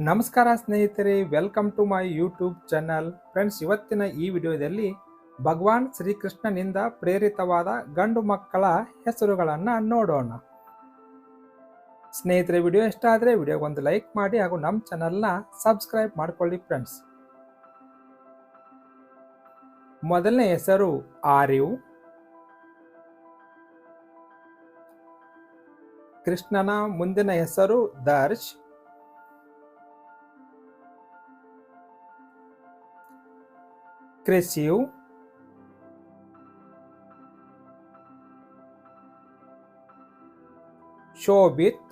ನಮಸ್ಕಾರ ಸ್ನೇಹಿತರೆ, welcome to my YouTube channel. Friends, ಇವತ್ತಿನ ಈ ವಿಡಿಯೋದಲ್ಲಿ ಭಗವಾನ್ ಶ್ರೀಕೃಷ್ಣನಿಂದ ಪ್ರೇರಿತವಾದ ಗಂಡು ಮಕ್ಕಳ ಹೆಸರುಗಳನ್ನು ನೋಡೋಣ. ಸ್ನೇಹಿತರೆ, ವಿಡಿಯೋ ಇಷ್ಟ ಆದರೆ ವಿಡಿಯೋಗೊಂದು ಲೈಕ್ ಮಾಡಿ ಹಾಗೂ ನಮ್ಮ ಚಾನಲ್ನ ಸಬ್ಸ್ಕ್ರೈಬ್ ಮಾಡ್ಕೊಳ್ಳಿ ಫ್ರೆಂಡ್ಸ್. ಮೊದಲನೇ ಹೆಸರು ಆರ್ಯು. ಕೃಷ್ಣನ ಮುಂದಿನ ಹೆಸರು ದರ್ಶ್. ಕ್ರಿಸಿವ್, ಶೋಭಿತ್,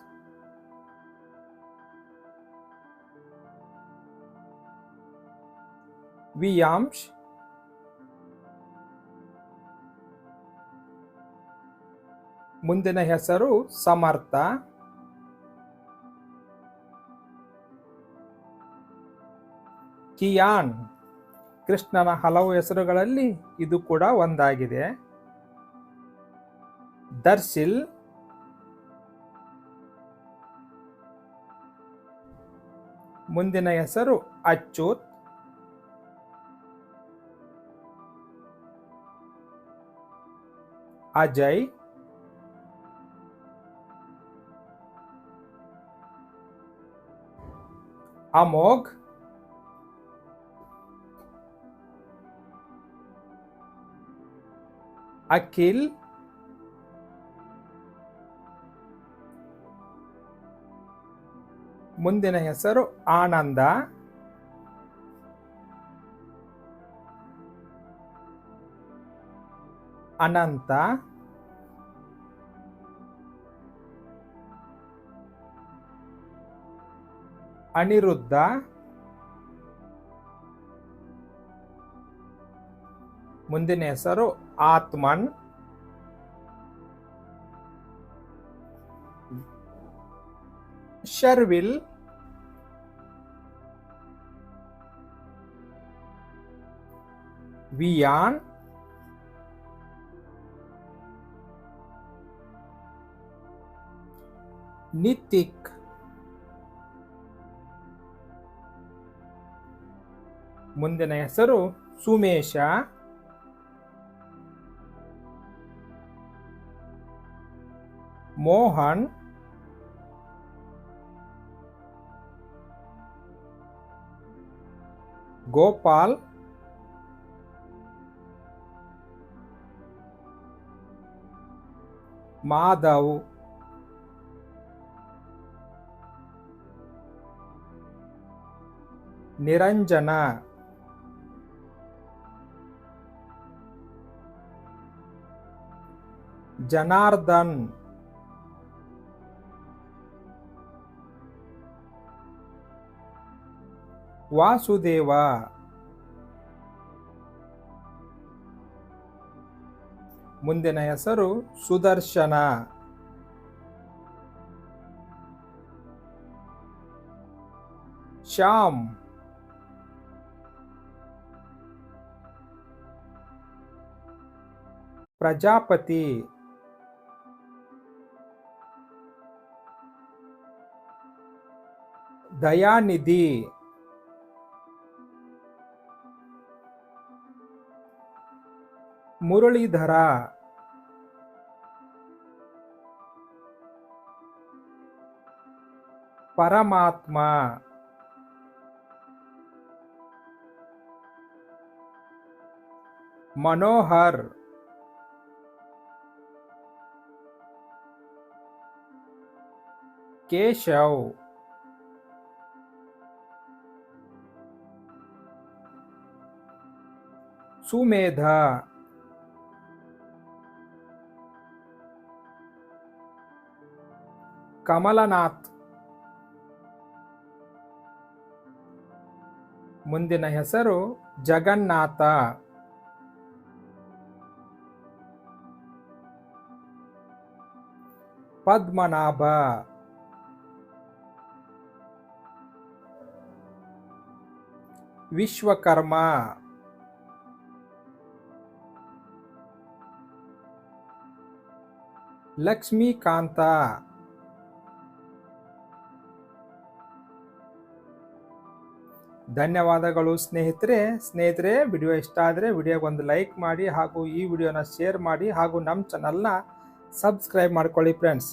ವಿಯಾಂಶ್, ಮುಂದಿನ ಹೆಸರು ಸಮರ್ಥ. ಕಿಯಾನ್, ಕೃಷ್ಣನ ಹಲವು ಹೆಸರುಗಳಲ್ಲಿ ಇದು ಕೂಡ ಒಂದಾಗಿದೆ. ದರ್ಶಿಲ್, ಮುಂದಿನ ಹೆಸರು ಅಚ್ಯುತ್. ಅಜಯ್, ಅಮೋಘ್, ಅಖಿಲ್, ಮುಂದಿನ ಹೆಸರು ಆನಂದ. ಅನಂತ, ಅನಿರುದ್ಧ, ಮುಂದಿನ ಹೆಸರು ಆತ್ಮನ್. ಶರ್ವಿಲ್, ವಿಯಾನ್, ನಿತಿಕ್, ಮುಂದಿನ ಹೆಸರು ಸುಮೇಶ. ಮೋಹನ್, ಗೋಪಾಲ್, ಮಾಧವ್, ನಿರಂಜನ, ಜನಾರ್ದನ್, ವಾಸುದೇವ, ಮುಂದಿನ ಹೆಸರು ಸುದರ್ಶನ. ಶ್ಯಾಮ್, ಪ್ರಜಾಪತಿ, ದಯಾನಿಧಿ, ಮುರಳೀಧರ, ಪರಮಾತ್ಮ, ಮನೋಹರ್, ಕೇಶವ್, ಸುಮೇಧ, ಕಮಲನಾಥ್, ಮುಂದಿನ ಹೆಸರು ಜಗನ್ನಾಥ. ಪದ್ಮನಾಭ, ವಿಶ್ವಕರ್ಮ, ಲಕ್ಷ್ಮೀಕಾಂತ, ಧನ್ಯವಾದಗಳು ಸ್ನೇಹಿತರೆ ವಿಡಿಯೋ ಇಷ್ಟ ಆದರೆ ವಿಡಿಯೋಗೊಂದು ಲೈಕ್ ಮಾಡಿ ಹಾಗೂ ಈ ವಿಡಿಯೋನ ಶೇರ್ ಮಾಡಿ ಹಾಗೂ ನಮ್ಮ ಚಾನಲ್ನ ಸಬ್ಸ್ಕ್ರೈಬ್ ಮಾಡ್ಕೊಳ್ಳಿ ಫ್ರೆಂಡ್ಸ್.